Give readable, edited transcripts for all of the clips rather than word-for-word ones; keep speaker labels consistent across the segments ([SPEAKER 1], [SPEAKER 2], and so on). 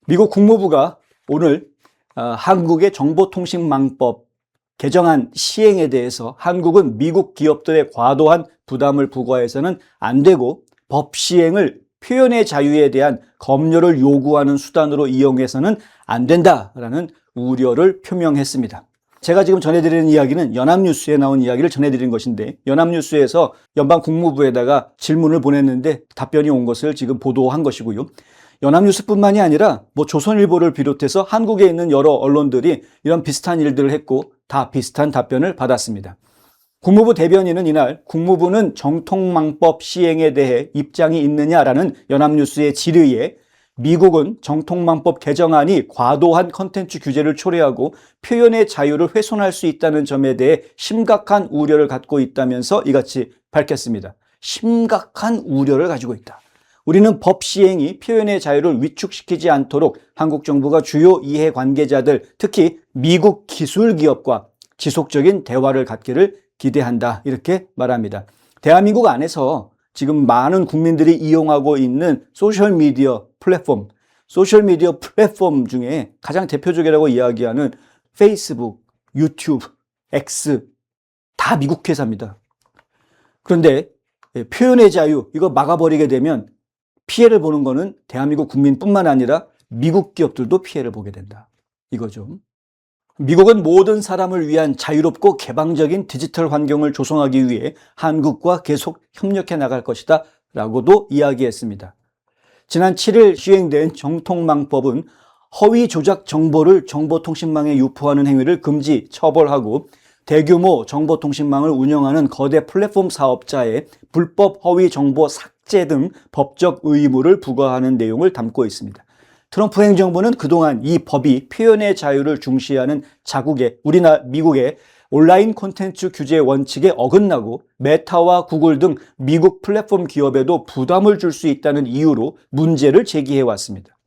[SPEAKER 1] 미국 국무부가 오늘 한국의 정보통신망법 개정안 시행에 대해서 한국은 미국 기업들의 과도한 부담을 부과해서는 안 되고 법 시행을 표현의 자유에 대한 검열을 요구하는 수단으로 이용해서는 안 된다라는 우려를 표명했습니다. 제가 지금 전해드리는 이야기는 연합뉴스에 나온 이야기를 전해드린 것인데, 연합뉴스에서 연방국무부에다가 질문을 보냈는데 답변이 온 것을 지금 보도한 것이고요. 연합뉴스뿐만이 아니라 조선일보를 비롯해서 한국에 있는 여러 언론들이 이런 비슷한 일들을 했고 다 비슷한 답변을 받았습니다. 국무부 대변인은 이날 국무부는 정통망법 시행에 대해 입장이 있느냐라는 연합뉴스의 질의에 미국은 정통망법 개정안이 과도한 컨텐츠 규제를 초래하고 표현의 자유를 훼손할 수 있다는 점에 대해 심각한 우려를 갖고 있다면서 이같이 밝혔습니다. 심각한 우려를 가지고 있다. 우리는 법 시행이 표현의 자유를 위축시키지 않도록 한국 정부가 주요 이해관계자들, 특히 미국 기술기업과 지속적인 대화를 갖기를 기대한다. 이렇게 말합니다. 대한민국 안에서 지금 많은 국민들이 이용하고 있는 소셜미디어 플랫폼 중에 가장 대표적이라고 이야기하는 페이스북, 유튜브, X 다 미국 회사입니다. 그런데 표현의 자유 이거 막아버리게 되면 피해를 보는 거는 대한민국 국민뿐만 아니라 미국 기업들도 피해를 보게 된다. 이거죠. 미국은 모든 사람을 위한 자유롭고 개방적인 디지털 환경을 조성하기 위해 한국과 계속 협력해 나갈 것이다 라고도 이야기했습니다. 지난 7일 시행된 정통망법은 허위 조작 정보를 정보통신망에 유포하는 행위를 금지, 처벌하고 대규모 정보통신망을 운영하는 거대 플랫폼 사업자의 불법 허위 정보 삭제 등 법적 의무를 부과하는 내용을 담고 있습니다. 트럼프 행정부는 그동안 이 법이 표현의 자유를 중시하는 자국의 미국의 온라인 콘텐츠 규제 원칙에 어긋나고 메타와 구글 등 미국 플랫폼 기업에도 부담을 줄 수 있다는 이유로 문제를 제기해 왔습니다.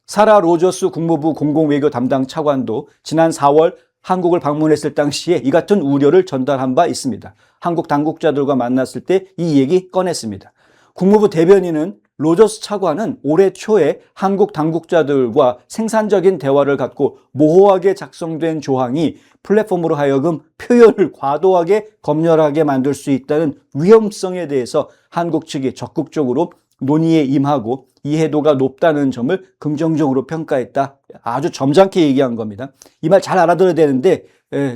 [SPEAKER 1] 사라 로저스 국무부 공공외교 담당 차관도 지난 4월 한국을 방문했을 당시에 이 같은 우려를 전달한 바 있습니다. 한국 당국자들과 만났을 때 이 얘기 꺼냈습니다. 국무부 대변인은 로저스 차관은 올해 초에 한국 당국자들과 생산적인 대화를 갖고 모호하게 작성된 조항이 플랫폼으로 하여금 표현을 과도하게 검열하게 만들 수 있다는 위험성에 대해서 한국 측이 적극적으로 논의에 임하고 이해도가 높다는 점을 긍정적으로 평가했다. 아주 점잖게 얘기한 겁니다. 이 말 잘 알아들어야 되는데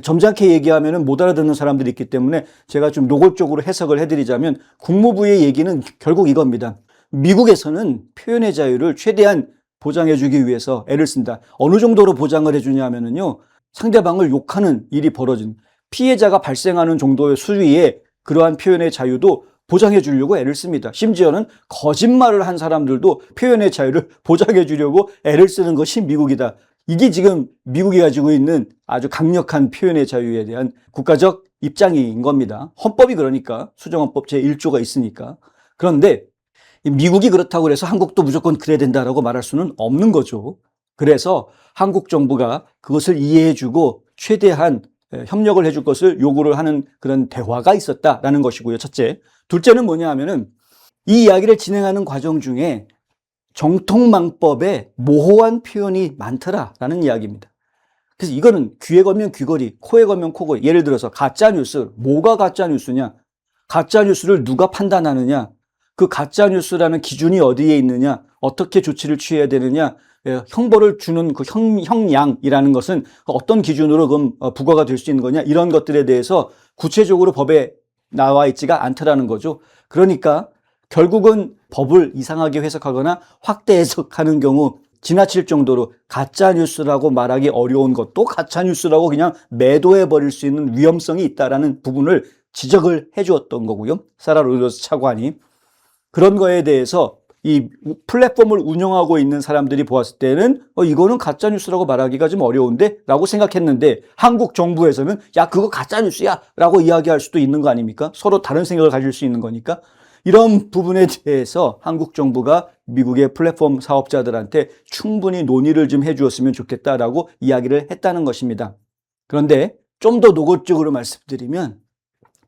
[SPEAKER 1] 점잖게 얘기하면 못 알아듣는 사람들이 있기 때문에 제가 좀 노골적으로 해석을 해드리자면 국무부의 얘기는 결국 이겁니다. 미국에서는 표현의 자유를 최대한 보장해주기 위해서 애를 쓴다. 어느 정도로 보장을 해주냐면요, 상대방을 욕하는 일이 벌어진 피해자가 발생하는 정도의 수위의 그러한 표현의 자유도 보장해 주려고 애를 씁니다. 심지어는 거짓말을 한 사람들도 표현의 자유를 보장해 주려고 애를 쓰는 것이 미국이다. 이게 지금 미국이 가지고 있는 아주 강력한 표현의 자유에 대한 국가적 입장인 겁니다. 헌법이 그러니까, 수정헌법 제1조가 있으니까. 그런데 미국이 그렇다고 해서 한국도 무조건 그래야 된다라고 말할 수는 없는 거죠. 그래서 한국 정부가 그것을 이해해주고 최대한 협력을 해줄 것을 요구를 하는 그런 대화가 있었다라는 것이고요. 첫째. 둘째는 뭐냐 하면은 이 이야기를 진행하는 과정 중에 정통망법에 모호한 표현이 많더라라는 이야기입니다. 그래서 이거는 귀에 걸면 귀걸이, 코에 걸면 코걸이. 예를 들어서 가짜뉴스, 뭐가 가짜뉴스냐? 가짜뉴스를 누가 판단하느냐? 그 가짜뉴스라는 기준이 어디에 있느냐, 어떻게 조치를 취해야 되느냐, 형벌을 주는 그 형량이라는 것은 어떤 기준으로 그럼 부과가 될 수 있는 거냐, 이런 것들에 대해서 구체적으로 법에 나와 있지가 않더라는 거죠. 그러니까 결국은 법을 이상하게 해석하거나 확대 해석하는 경우 지나칠 정도로 가짜뉴스라고 말하기 어려운 것도 가짜뉴스라고 그냥 매도해버릴 수 있는 위험성이 있다라는 부분을 지적을 해주었던 거고요. 사라 로저스 차관이. 그런 거에 대해서 이 플랫폼을 운영하고 있는 사람들이 보았을 때는 이거는 가짜뉴스라고 말하기가 좀 어려운데 라고 생각했는데 한국 정부에서는 야 그거 가짜뉴스야 라고 이야기할 수도 있는 거 아닙니까? 서로 다른 생각을 가질 수 있는 거니까. 이런 부분에 대해서 한국 정부가 미국의 플랫폼 사업자들한테 충분히 논의를 좀 해주었으면 좋겠다라고 이야기를 했다는 것입니다. 그런데 좀 더 노골적으로 말씀드리면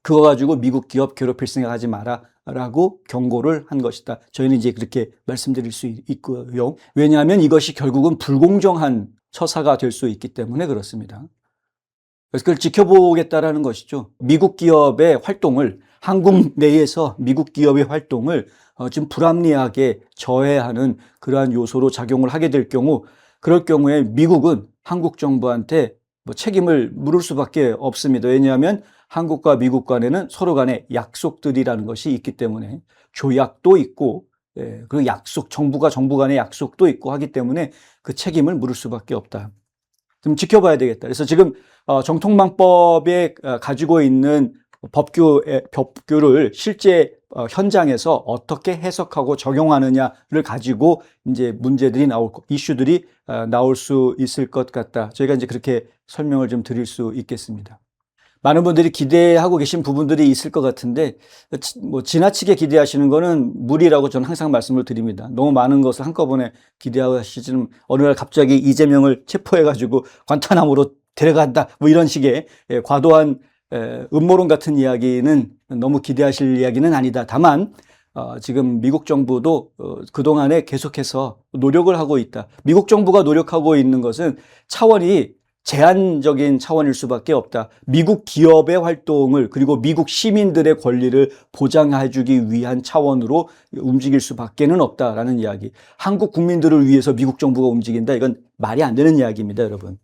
[SPEAKER 1] 그거 가지고 미국 기업 괴롭힐 생각하지 마라. 라고 경고를 한 것이다. 저희는 이제 그렇게 말씀드릴 수 있고요. 왜냐하면 이것이 결국은 불공정한 처사가 될 수 있기 때문에 그렇습니다. 그래서 그걸 지켜보겠다라는 것이죠. 미국 기업의 활동을, 한국 내에서 미국 기업의 활동을 좀 불합리하게 저해하는 그러한 요소로 작용을 하게 될 경우, 그럴 경우에 미국은 한국 정부한테 뭐 책임을 물을 수밖에 없습니다. 왜냐하면 한국과 미국 간에는 서로 간에 약속들이라는 것이 있기 때문에, 조약도 있고, 그 약속, 정부가 정부 간의 약속도 있고 하기 때문에 그 책임을 물을 수밖에 없다. 좀 지켜봐야 되겠다. 그래서 지금 정통망법에 가지고 있는 법규를 실제 현장에서 어떻게 해석하고 적용하느냐를 가지고 이제 문제들이 이슈들이 나올 수 있을 것 같다. 저희가 이제 그렇게 설명을 좀 드릴 수 있겠습니다. 많은 분들이 기대하고 계신 부분들이 있을 것 같은데, 뭐 지나치게 기대하시는 거는 무리라고 저는 항상 말씀을 드립니다. 너무 많은 것을 한꺼번에 기대하시지는, 어느 날 갑자기 이재명을 체포해가지고 관타나무로 데려간다, 뭐 이런 식의 과도한 음모론 같은 이야기는 너무 기대하실 이야기는 아니다. 다만 지금 미국 정부도 그동안에 계속해서 노력을 하고 있다. 미국 정부가 노력하고 있는 것은 차원이 제한적인 차원일 수밖에 없다. 미국 기업의 활동을, 그리고 미국 시민들의 권리를 보장해주기 위한 차원으로 움직일 수밖에는 없다라는 이야기. 한국 국민들을 위해서 미국 정부가 움직인다. 이건 말이 안 되는 이야기입니다, 여러분.